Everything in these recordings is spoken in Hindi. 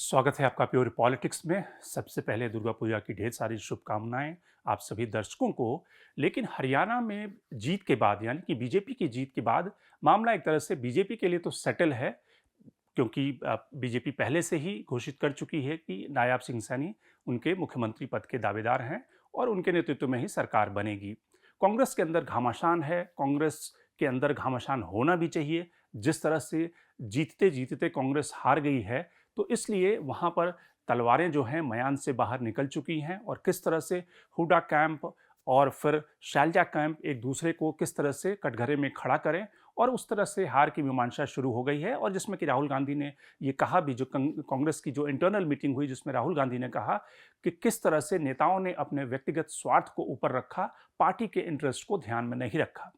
स्वागत है आपका प्योर पॉलिटिक्स में। सबसे पहले दुर्गा पूजा की ढेर सारी शुभकामनाएं आप सभी दर्शकों को। लेकिन हरियाणा में जीत के बाद यानी कि बीजेपी की जीत के बाद मामला एक तरह से बीजेपी के लिए तो सेटल है, क्योंकि बीजेपी पहले से ही घोषित कर चुकी है कि नायब सिंह सैनी उनके मुख्यमंत्री पद के दावेदार हैं और उनके नेतृत्व में ही सरकार बनेगी। कांग्रेस के अंदर घमासान है, कांग्रेस के अंदर घमासान होना भी चाहिए। जिस तरह से जीतते जीतते कांग्रेस हार गई है, तो इसलिए वहाँ पर तलवारें जो हैं मयान से बाहर निकल चुकी हैं और किस तरह से हुड्डा कैंप और फिर शैलजा कैंप एक दूसरे को किस तरह से कटघरे में खड़ा करें, और उस तरह से हार की मीमांसा शुरू हो गई है। और जिसमें कि राहुल गांधी ने ये कहा भी, जो कांग्रेस की जो इंटरनल मीटिंग हुई जिसमें राहुल गांधी ने कहा कि किस तरह से नेताओं ने अपने व्यक्तिगत स्वार्थ को ऊपर रखा, पार्टी के इंटरेस्ट को ध्यान में नहीं रखा।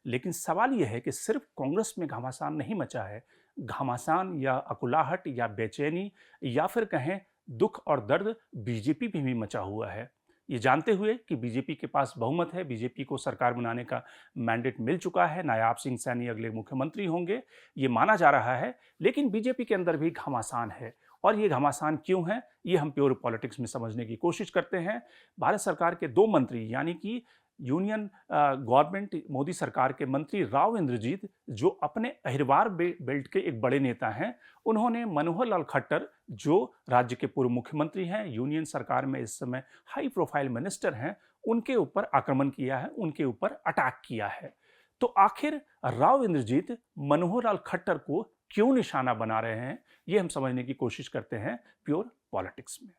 लेकिन सवाल यह है कि सिर्फ कांग्रेस में घमासान नहीं मचा है, घमासान या अकुलाहट या बेचैनी या फिर कहें दुख और दर्द बीजेपी में भी मचा हुआ है। ये जानते हुए कि बीजेपी के पास बहुमत है, बीजेपी को सरकार बनाने का मैंडेट मिल चुका है, नायब सिंह सैनी अगले मुख्यमंत्री होंगे, ये माना जा रहा है। लेकिन बीजेपी के अंदर भी घमासान है, और ये घमासान क्यों है, ये हम प्योर पॉलिटिक्स में समझने की कोशिश करते हैं। भारत सरकार के दो मंत्री यानी कि यूनियन गवर्नमेंट मोदी सरकार के मंत्री राव इंद्रजीत, जो अपने अहिरवार बेल्ट के एक बड़े नेता हैं, उन्होंने मनोहर लाल खट्टर, जो राज्य के पूर्व मुख्यमंत्री हैं, यूनियन सरकार में इस समय हाई प्रोफाइल मिनिस्टर हैं, उनके ऊपर आक्रमण किया है, उनके ऊपर अटैक किया है। तो आखिर राव इंद्रजीत मनोहर लाल खट्टर को क्यों निशाना बना रहे हैं, ये हम समझने की कोशिश करते हैं प्योर पॉलिटिक्स में।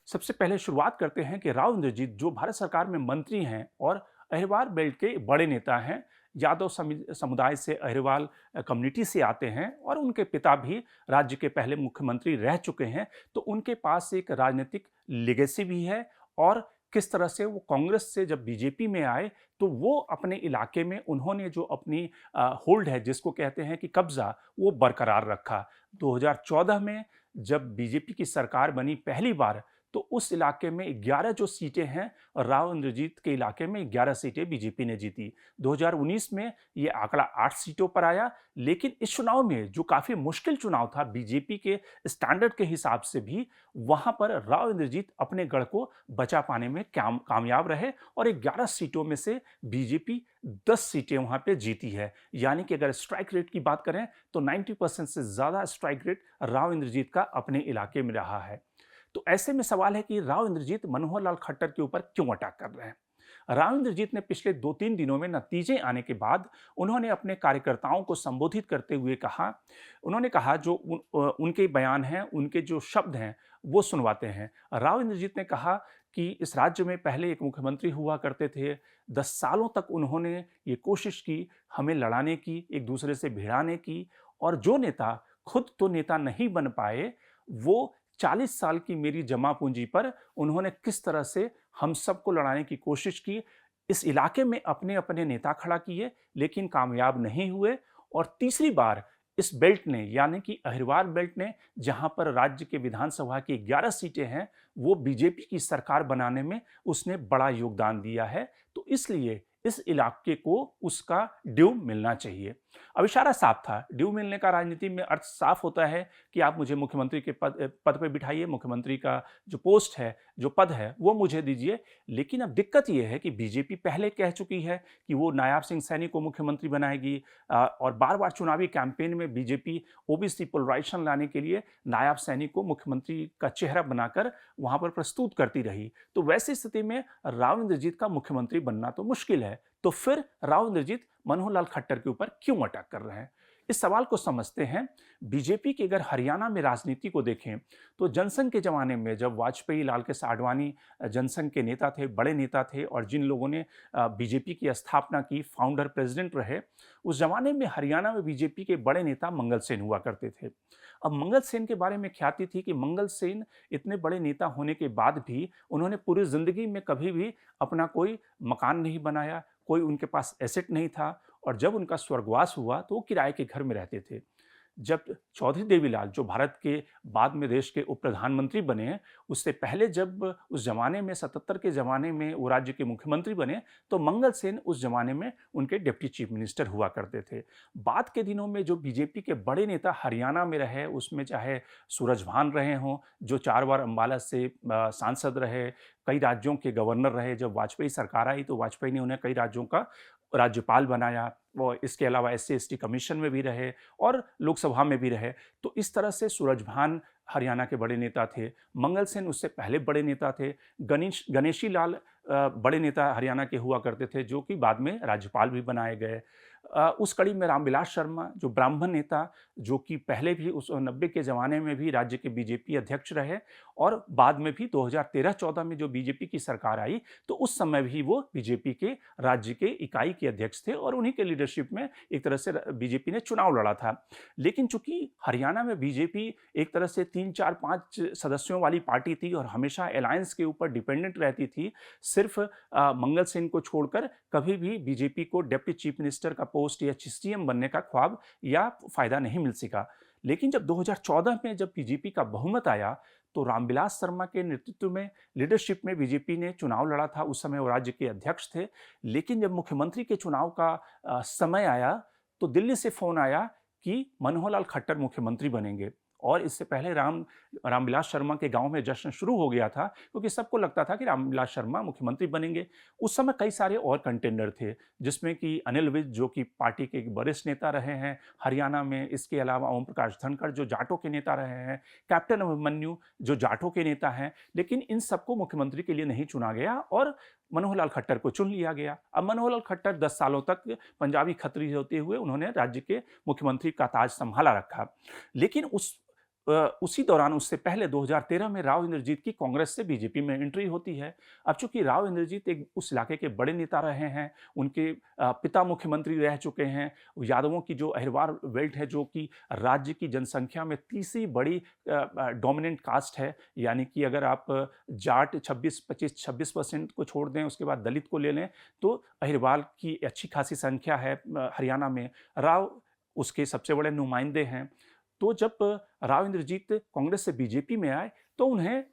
सबसे पहले शुरुआत करते हैं कि राव इंद्रजीत जो भारत सरकार में मंत्री हैं और अहिरवार बेल्ट के बड़े नेता हैं, यादव समुदाय से, अहिरवाल कम्युनिटी से आते हैं, और उनके पिता भी राज्य के पहले मुख्यमंत्री रह चुके हैं। तो उनके पास एक राजनीतिक लेगेसी भी है। और किस तरह से वो कांग्रेस से जब बीजेपी में आए, तो वो अपने इलाके में उन्होंने जो अपनी होल्ड है, जिसको कहते हैं कि कब्जा, वो बरकरार रखा। 2014 में जब बीजेपी की सरकार बनी पहली बार, तो उस इलाके में 11 जो सीटें हैं, राव इंद्रजीत के इलाके में 11 सीटें बीजेपी ने जीती। 2019 में ये आंकड़ा 8 सीटों पर आया। लेकिन इस चुनाव में जो काफ़ी मुश्किल चुनाव था बीजेपी के स्टैंडर्ड के हिसाब से भी, वहाँ पर राव इंद्रजीत अपने गढ़ को बचा पाने में कामयाब रहे, और 11 सीटों में से बीजेपी 10 सीटें वहाँ पे जीती है। यानी कि अगर स्ट्राइक रेट की बात करें तो 90% से ज़्यादा स्ट्राइक रेट राव इंद्रजीत का अपने इलाके में रहा है। तो ऐसे में सवाल है कि राव इंद्रजीत मनोहर लाल खट्टर के ऊपर क्यों अटैक कर रहे हैं। राव इंद्रजीत ने पिछले 2-3 दिनों में नतीजे आने के बाद उन्होंने अपने कार्यकर्ताओं को संबोधित करते हुए कहा, उन्होंने कहा, जो उनके बयान हैं, उनके जो शब्द हैं, वो सुनवाते हैं। राव इंद्रजीत ने कहा कि इस राज्य में पहले एक मुख्यमंत्री हुआ करते थे, 10 सालों तक उन्होंने ये कोशिश की हमें लड़ाने की, एक दूसरे से भिड़ाने की, और जो नेता खुद तो नेता नहीं बन पाए, वो 40 साल की मेरी जमा पूंजी पर उन्होंने किस तरह से हम सबको लड़ाने की कोशिश की। इस इलाके में अपने अपने नेता खड़ा किए, लेकिन कामयाब नहीं हुए। और तीसरी बार इस बेल्ट ने, यानी कि अहिरवार बेल्ट ने, जहां पर राज्य के विधानसभा की 11 सीटें हैं, वो बीजेपी की सरकार बनाने में उसने बड़ा योगदान दिया है। तो इसलिए इस इलाके को उसका ड्यू मिलना चाहिए। अब इशारा साफ था, ड्यू मिलने का राजनीति में अर्थ साफ होता है कि आप मुझे मुख्यमंत्री के पद पे बिठाइए, मुख्यमंत्री का जो पोस्ट है, जो पद है, वो मुझे दीजिए। लेकिन अब दिक्कत ये है कि बीजेपी पहले कह चुकी है कि वो नायब सिंह सैनी को मुख्यमंत्री बनाएगी, और बार बार चुनावी कैंपेन में बीजेपी ओबीसी पोलराइजेशन लाने के लिए नायब सैनी को मुख्यमंत्री का चेहरा बनाकर वहां पर प्रस्तुत करती रही। तो वैसी स्थिति में राव इंद्रजीत का मुख्यमंत्री बनना तो मुश्किल है। तो फिर राव इंद्रजीत मनोहर लाल खट्टर के ऊपर क्यों अटैक कर रहे हैं, इस सवाल को समझते हैं। बीजेपी की अगर हरियाणा में राजनीति को देखें, तो जनसंघ के जमाने में जब वाजपेयी, लाल कृष्ण आडवाणी जनसंघ के नेता थे, बड़े नेता थे, और जिन लोगों ने बीजेपी की स्थापना की, फाउंडर प्रेसिडेंट रहे, उस जमाने में हरियाणा में बीजेपी के बड़े नेता मंगल सेन हुआ करते थे। अब मंगल सेन के बारे में ख्याति थी कि मंगल सेन इतने बड़े नेता होने के बाद भी उन्होंने पूरी जिंदगी में कभी भी अपना कोई मकान नहीं बनाया, कोई उनके पास एसेट नहीं था, और जब उनका स्वर्गवास हुआ तो वो किराए के घर में रहते थे। जब चौधरी देवीलाल जो भारत के बाद में देश के उप प्रधानमंत्री बने, उससे पहले जब उस ज़माने में 77 के ज़माने में वो राज्य के मुख्यमंत्री बने, तो मंगल सेन उस ज़माने में उनके डिप्टी चीफ मिनिस्टर हुआ करते थे। बाद के दिनों में जो बीजेपी के बड़े नेता हरियाणा में रहे, उसमें चाहे सूरजभान रहे हों, जो 4 बार अम्बाला से सांसद रहे, कई राज्यों के गवर्नर रहे। जब वाजपेयी सरकार आई तो वाजपेयी ने उन्हें कई राज्यों का राज्यपाल बनाया। वो इसके अलावा एससी-एसटी कमीशन में भी रहे और लोकसभा में भी रहे। तो इस तरह से सूरजभान हरियाणा के बड़े नेता थे। मंगल सेन उससे पहले बड़े नेता थे। गणेशी लाल बड़े नेता हरियाणा के हुआ करते थे, जो कि बाद में राज्यपाल भी बनाए गए। उस कड़ी में रामविलास शर्मा जो ब्राह्मण नेता, जो कि पहले भी उस 90 के ज़माने में भी राज्य के बीजेपी अध्यक्ष रहे और बाद में भी 2013-14 में जो बीजेपी की सरकार आई, तो उस समय भी वो बीजेपी के राज्य के इकाई के अध्यक्ष थे और उन्हीं के लीडरशिप में एक तरह से बीजेपी ने चुनाव लड़ा था। लेकिन चूंकि हरियाणा में बीजेपी एक तरह से 3-4-5 सदस्यों वाली पार्टी थी और हमेशा अलायंस के ऊपर डिपेंडेंट रहती थी, सिर्फ मंगल सेन को छोड़कर कभी भी बीजेपी को डिप्टी चीफ मिनिस्टर का पोस्ट या सीएम बनने का ख्वाब या फायदा नहीं मिल सका। लेकिन जब 2014 में जब बीजेपी का बहुमत आया, तो रामविलास शर्मा के नेतृत्व में लीडरशिप में बीजेपी ने चुनाव लड़ा था। उस समय वो राज्य के अध्यक्ष थे। लेकिन जब मुख्यमंत्री के चुनाव का समय आया, तो दिल्ली से फोन आया कि मनोहर लाल खट्टर मुख्यमंत्री बनेंगे। और इससे पहले रामविलास शर्मा के गांव में जश्न शुरू हो गया था, क्योंकि सबको लगता था कि रामविलास शर्मा मुख्यमंत्री बनेंगे। उस समय कई सारे और कंटेंडर थे, जिसमें कि अनिल विज जो कि पार्टी के एक वरिष्ठ नेता रहे हैं हरियाणा में, इसके अलावा ओम प्रकाश धनखड़ जो जाटों के नेता रहे हैं, कैप्टन अभिमन्यु जो जाटों के नेता हैं। लेकिन इन सबको मुख्यमंत्री के लिए नहीं चुना गया और मनोहर लाल खट्टर को चुन लिया गया। अब मनोहर लाल खट्टर 10 सालों तक पंजाबी खत्री होते हुए उन्होंने राज्य के मुख्यमंत्री का ताज संभाला रखा। लेकिन उसी दौरान उससे पहले 2013 में राव इंद्रजीत की कांग्रेस से बीजेपी में एंट्री होती है। अब चूंकि राव इंद्रजीत एक उस इलाके के बड़े नेता रहे हैं, उनके पिता मुख्यमंत्री रह चुके हैं। यादवों की जो अहिरवार बेल्ट है, जो कि राज्य की जनसंख्या में तीसरी बड़ी डोमिनेंट कास्ट है, यानी कि अगर आप जाट 26% को छोड़ दें, उसके बाद दलित को ले लें, तो अहिरवार की अच्छी खासी संख्या है हरियाणा में। राव उसके सबसे बड़े नुमाइंदे हैं। तो जब राव इंद्रजीत कांग्रेस से बीजेपी में आए, तो उन्हें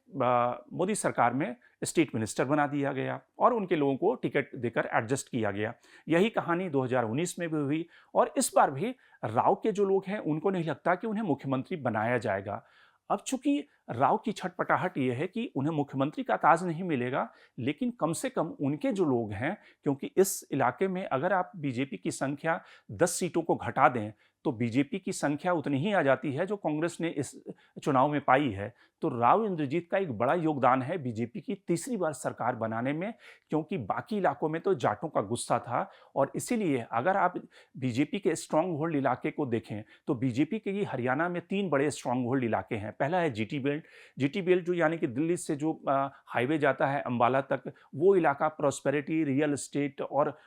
मोदी सरकार में स्टेट मिनिस्टर बना दिया गया और उनके लोगों को टिकट देकर एडजस्ट किया गया। यही कहानी 2019 में भी हुई और इस बार भी राव के जो लोग हैं उनको नहीं लगता कि उन्हें मुख्यमंत्री बनाया जाएगा। अब चूंकि राव की छटपटाहट ये है कि उन्हें मुख्यमंत्री का ताज नहीं मिलेगा, लेकिन कम से कम उनके जो लोग हैं, क्योंकि इस इलाके में अगर आप बीजेपी की संख्या 10 सीटों को घटा दें, तो बीजेपी की संख्या उतनी ही आ जाती है जो कांग्रेस ने इस चुनाव में पाई है। तो राव इंद्रजीत का एक बड़ा योगदान है बीजेपी की तीसरी बार सरकार बनाने में, क्योंकि बाकी इलाकों में तो जाटों का गुस्सा था। और इसीलिए अगर आप बीजेपी के स्ट्रांग होल्ड इलाके को देखें, तो बीजेपी के ये हरियाणा में 3 बड़े स्ट्रांग होल्ड इलाके हैं। पहला है जीटी बेल्ट जो यानी कि दिल्ली से जो हाईवे जाता है अंबाला तक, वो इलाका प्रॉस्पेरिटी, रियल एस्टेट और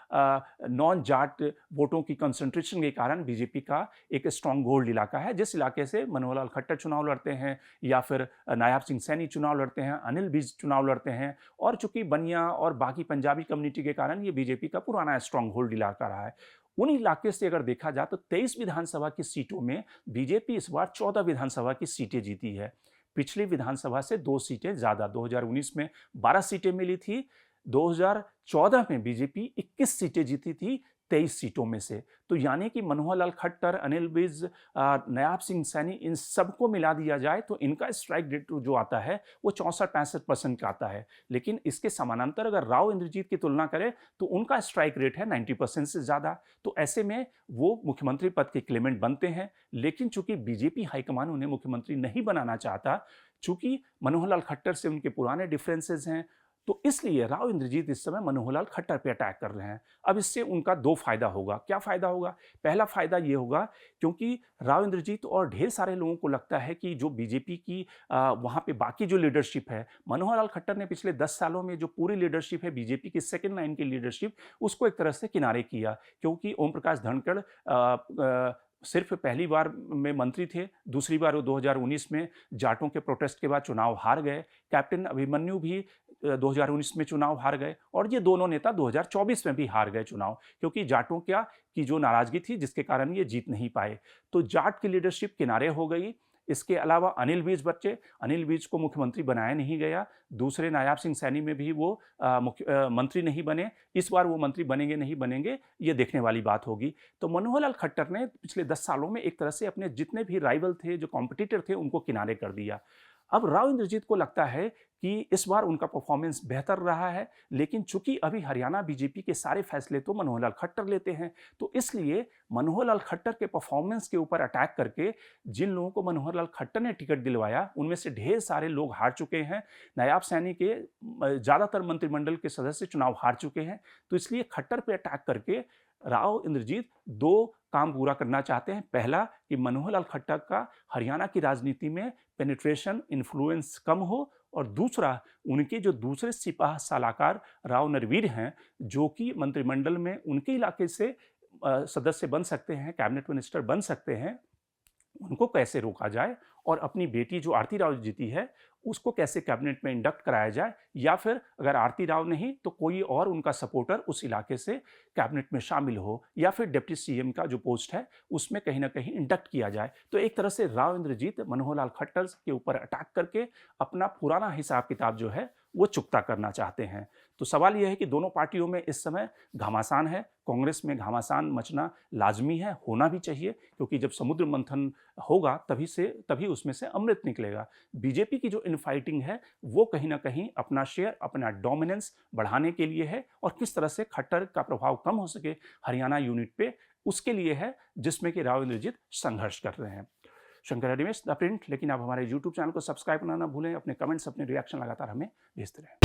नॉन जाट वोटों की कंसंट्रेशन के कारण बीजेपी का एक स्ट्रांग होल्ड इलाका है, जिस इलाके से मनोहर लाल खट्टर चुनाव लड़ते हैं या फिर नायाब सिंह सैनी चुनाव लड़ते हैं, अनिल विज चुनाव लड़ते हैं। और चूंकि बनिया और बाकी पंजाबी कम्युनिटी के कारण ये बीजेपी का पुराना स्ट्रांग होल्ड इलाका रहा है। उन इलाके से अगर देखा जाए तो 23 विधानसभा की सीटों में बीजेपी इस बार 14 विधानसभा की सीटें जीती है। पिछली विधानसभा से 2 सीटें ज्यादा, 2019 में 12 सीटें मिली थी, 2014 में बीजेपी 21 सीटें जीती थी 23 सीटों में से। तो यानी कि मनोहर लाल खट्टर, अनिल विज, नायाब सिंह सैनी, इन सबको मिला दिया जाए तो इनका स्ट्राइक रेट जो आता है वो 64-65% का आता है। लेकिन इसके समानांतर अगर राव इंद्रजीत की तुलना करें तो उनका स्ट्राइक रेट है 90% से ज़्यादा। तो ऐसे में वो मुख्यमंत्री पद के क्लेमेंट बनते हैं। लेकिन चूंकि बीजेपी हाईकमान उन्हें मुख्यमंत्री नहीं बनाना चाहता, चूंकि मनोहर लाल खट्टर से उनके पुराने डिफरेंसेस हैं, तो इसलिए राव इंद्रजीत इस समय मनोहर लाल खट्टर पे अटैक कर रहे हैं। अब इससे उनका 2 फायदा होगा। क्या फायदा होगा? पहला फायदा ये होगा, क्योंकि राव इंद्रजीत और ढेर सारे लोगों को लगता है कि जो बीजेपी की वहाँ पे बाकी जो लीडरशिप है, मनोहर लाल खट्टर ने पिछले 10 सालों में जो पूरी लीडरशिप है बीजेपी की सेकेंड लाइन की लीडरशिप, उसको एक तरह से किनारे किया। क्योंकि ओम प्रकाश धनखड़ सिर्फ पहली बार में मंत्री थे, दूसरी बार वो 2019 में जाटों के प्रोटेस्ट के बाद चुनाव हार गए। कैप्टन अभिमन्यु भी 2019 में चुनाव हार गए और ये दोनों नेता 2024 में भी हार गए चुनाव, क्योंकि जाटों क्या की जो नाराजगी थी जिसके कारण ये जीत नहीं पाए। तो जाट की लीडरशिप किनारे हो गई। इसके अलावा अनिल विज बच्चे, अनिल विज को मुख्यमंत्री बनाया नहीं गया। दूसरे नायाब सिंह सैनी में भी वो मंत्री नहीं बने। इस बार वो मंत्री बनेंगे नहीं बनेंगे, ये देखने वाली बात होगी। तो मनोहर लाल खट्टर ने पिछले 10 सालों में एक तरह से अपने जितने भी राइवल थे, जो कॉम्पिटिटर थे, उनको किनारे कर दिया। अब राव इंद्रजीत को लगता है कि इस बार उनका परफॉर्मेंस बेहतर रहा है, लेकिन चूंकि अभी हरियाणा बीजेपी के सारे फैसले तो मनोहर लाल खट्टर लेते हैं, तो इसलिए मनोहर लाल खट्टर के परफॉर्मेंस के ऊपर अटैक करके जिन लोगों को मनोहर लाल खट्टर ने टिकट दिलवाया, उनमें से ढेर सारे लोग हार चुके हैं। नायाब सैनी के ज़्यादातर मंत्रिमंडल के सदस्य चुनाव हार चुके हैं। तो इसलिए खट्टर पे अटैक करके राव इंद्रजीत 2 काम पूरा करना चाहते हैं। पहला कि मनोहर लाल खट्टर का हरियाणा की राजनीति में पेनिट्रेशन, इन्फ्लुएंस कम हो, और दूसरा उनके जो दूसरे सिपाह सलाहकार राव नरवीर हैं, जो कि मंत्रिमंडल में उनके इलाके से सदस्य बन सकते हैं, कैबिनेट मिनिस्टर बन सकते हैं, उनको कैसे रोका जाए और अपनी बेटी जो आरती राव जीती है उसको कैसे कैबिनेट में इंडक्ट कराया जाए, या फिर अगर आरती राव नहीं तो कोई और उनका सपोर्टर उस इलाके से कैबिनेट में शामिल हो, या फिर डिप्टी सीएम का जो पोस्ट है उसमें कहीं ना कहीं इंडक्ट किया जाए। तो एक तरह से राव इंद्रजीत मनोहर लाल खट्टर के ऊपर अटैक करके अपना पुराना हिसाब किताब जो है वो चुकता करना चाहते हैं। तो सवाल यह है कि दोनों पार्टियों में इस समय घमासान है। कांग्रेस में घमासान मचना लाजमी है, होना भी चाहिए, क्योंकि जब समुद्र मंथन होगा तभी उसमें से अमृत निकलेगा। बीजेपी की जो इनफाइटिंग है वो कहीं ना कहीं अपना शेयर, अपना डोमिनेंस बढ़ाने के लिए है, और किस तरह से खट्टर का प्रभाव कम हो सके हरियाणा यूनिट पे, उसके लिए है, जिसमें कि राव इंद्रजीत संघर्ष कर रहे हैं। शंकर रेडीमेड्स द प्रिंट, लेकिन आप हमारे यूट्यूब चैनल को सब्सक्राइब करना ना भूलें। अपने कमेंट्स, अपने रिएक्शन लगातार हमें भेजते रहें।